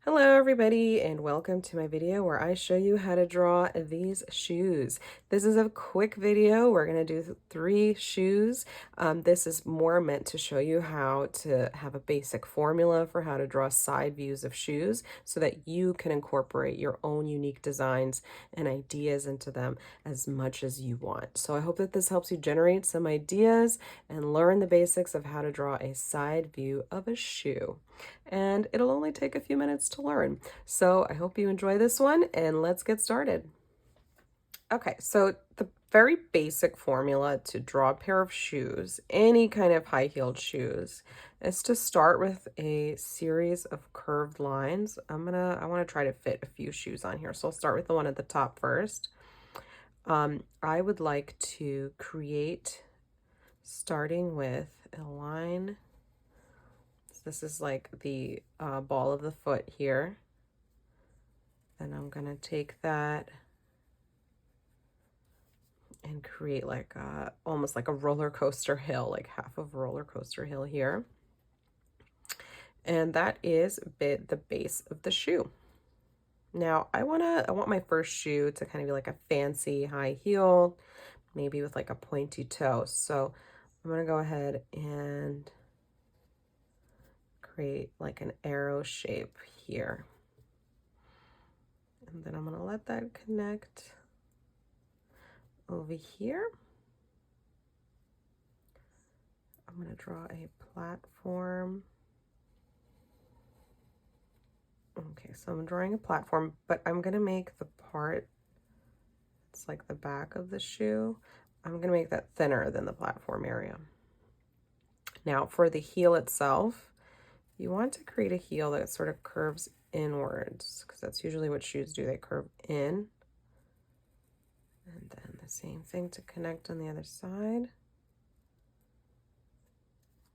Hello everybody and welcome to my video where I show you how to draw these shoes. This is a quick video. We're going to do 3 shoes. This is more meant to show you how to have a basic formula for how to draw side views of shoes so that you can incorporate your own unique designs and ideas into them as much as you want. So I hope that this helps you generate some ideas and learn the basics of how to draw a side view of a shoe. And it'll only take a few minutes to learn. So I hope you enjoy this one and let's get started. Okay, so the very basic formula to draw a pair of shoes, any kind of high-heeled shoes, is to start with a series of curved lines. I want to try to fit a few shoes on here. So I'll start with the one at the top first. I would like to create, starting with a line. This is like the ball of the foot here. And I'm going to take that and create like almost like a roller coaster hill, like half of a roller coaster hill here. And that is the base of the shoe. Now I want my first shoe to kind of be like a fancy high heel, maybe with like a pointy toe. So I'm going to go ahead and create like an arrow shape here. And then I'm going to let that connect over here. I'm going to draw a platform. Okay, so I'm drawing a platform, but I'm going to make the part, it's like the back of the shoe, I'm going to make that thinner than the platform area. Now for the heel itself, you want to create a heel that sort of curves inwards, because that's usually what shoes do, they curve in. And then the same thing to connect on the other side.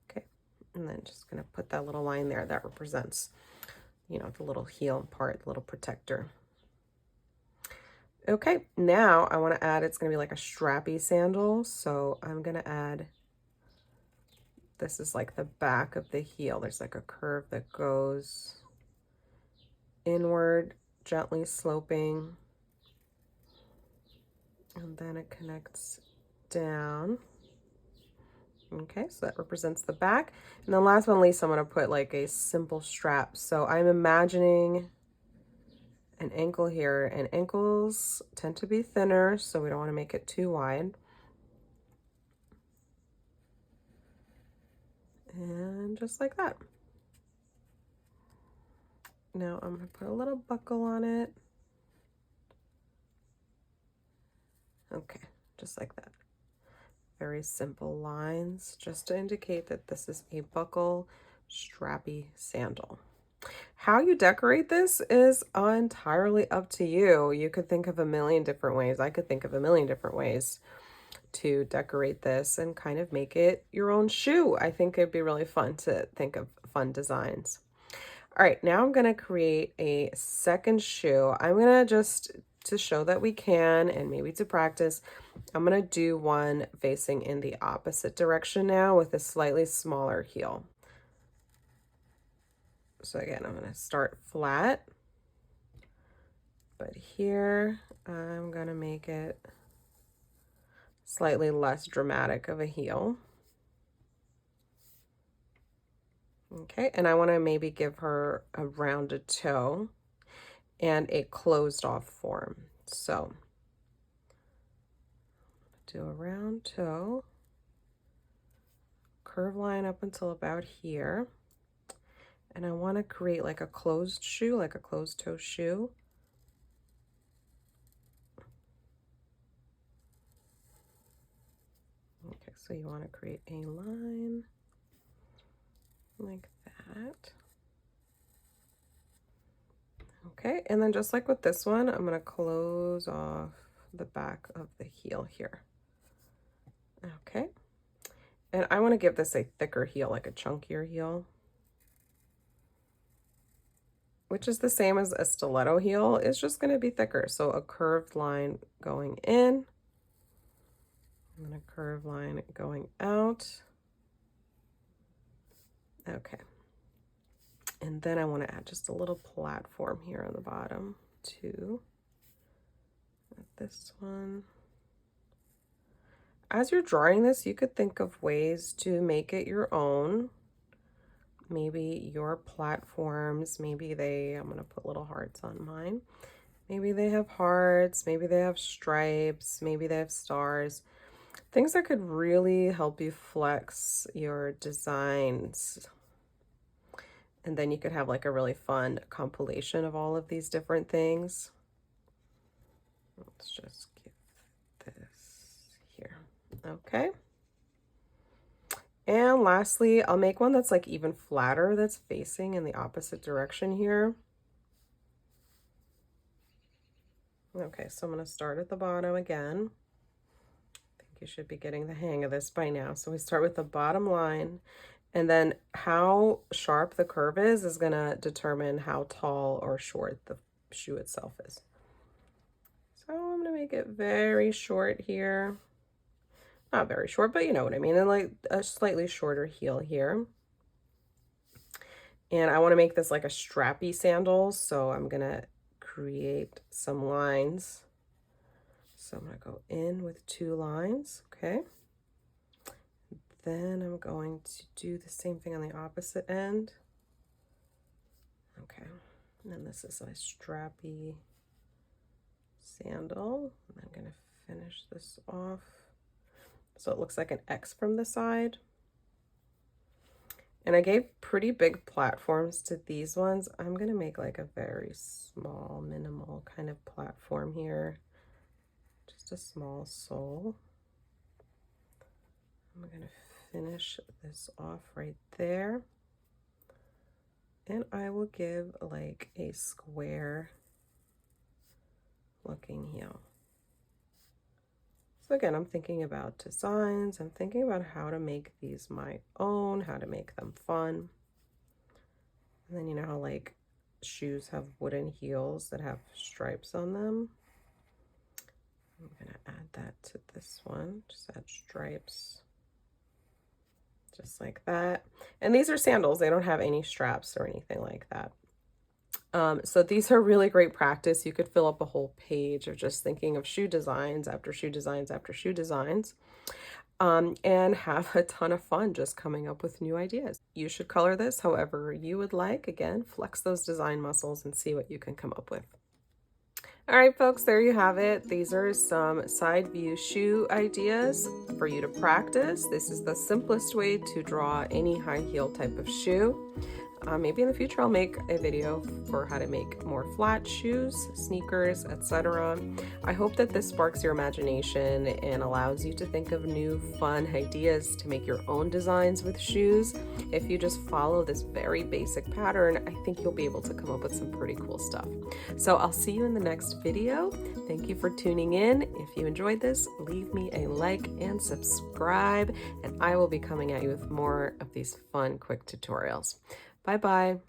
Okay, and then just going to put that little line there that represents, you know, the little heel part, the little protector. Okay, now I want to add, it's going to be like a strappy sandal. So I'm going to add, this is like the back of the heel. There's like a curve that goes inward, gently sloping. And then it connects down. Okay, so that represents the back. And then last but not least, I'm going to put like a simple strap. So I'm imagining an ankle here, and ankles tend to be thinner, so we don't want to make it too wide. And just like that. Now I'm going to put a little buckle on it. Okay, just like that. Very simple lines, just to indicate that this is a buckle strappy sandal. How you decorate this is entirely up to you. You could think of a million different ways. I could think of a million different ways to decorate this and kind of make it your own shoe. I think it'd be really fun to think of fun designs. All right, now I'm going to create a second shoe. I'm going to just, to show that we can and maybe to practice, I'm going to do one facing in the opposite direction now with a slightly smaller heel. So again, I'm going to start flat, but here I'm going to make it slightly less dramatic of a heel. Okay, and I want to maybe give her a rounded toe and a closed off form. So do a round toe, curve line up until about here. And I want to create like a closed shoe, like a closed toe shoe. Okay, so you want to create a line like that. Okay, and then just like with this one, I'm going to close off the back of the heel here. Okay, and I want to give this a thicker heel, like a chunkier heel, which is the same as a stiletto heel. It's just going to be thicker. So a curved line going in, and then a curved line going out. Okay. And then I want to add just a little platform here on the bottom too. This one. As you're drawing this, you could think of ways to make it your own. Maybe your platforms, maybe I'm going to put little hearts on mine. Maybe they have hearts, maybe they have stripes, maybe they have stars. Things that could really help you flex your designs. And then you could have like a really fun compilation of all of these different things. Let's just give this here. Okay. And lastly, I'll make one that's like even flatter, that's facing in the opposite direction here. Okay, so I'm going to start at the bottom again. I think you should be getting the hang of this by now. So we start with the bottom line, and then how sharp the curve is going to determine how tall or short the shoe itself is. So I'm going to make it very short here. Not very short, but you know what I mean, and like a slightly shorter heel here. And I want to make this like a strappy sandal, so I'm going to create some lines. So I'm going to go in with 2 lines, okay? Then I'm going to do the same thing on the opposite end. Okay, and then this is a strappy sandal. And I'm going to finish this off so it looks like an X from the side. And I gave pretty big platforms to these ones. I'm going to make like a very small, minimal kind of platform here. Just a small sole. I'm going to finish this off right there. And I will give like a square looking heel. So again, I'm thinking about designs. I'm thinking about how to make these my own, how to make them fun. And then you know how like shoes have wooden heels that have stripes on them. I'm going to add that to this one. Just add stripes. Just like that. And these are sandals. They don't have any straps or anything like that. So these are really great practice. You could fill up a whole page of just thinking of shoe designs after shoe designs after shoe designs, and have a ton of fun just coming up with new ideas. You should color this however you would like. Again, flex those design muscles and see what you can come up with. All right, folks, there you have it. These are some side view shoe ideas for you to practice. This is the simplest way to draw any high heel type of shoe. Maybe in the future I'll make a video for how to make more flat shoes, sneakers, etc. I hope that this sparks your imagination and allows you to think of new fun ideas to make your own designs with shoes. If you just follow this very basic pattern, I think you'll be able to come up with some pretty cool stuff. So I'll see you in the next video. Thank you for tuning in. If you enjoyed this, leave me a like and subscribe, and I will be coming at you with more of these fun, quick tutorials. Bye-bye.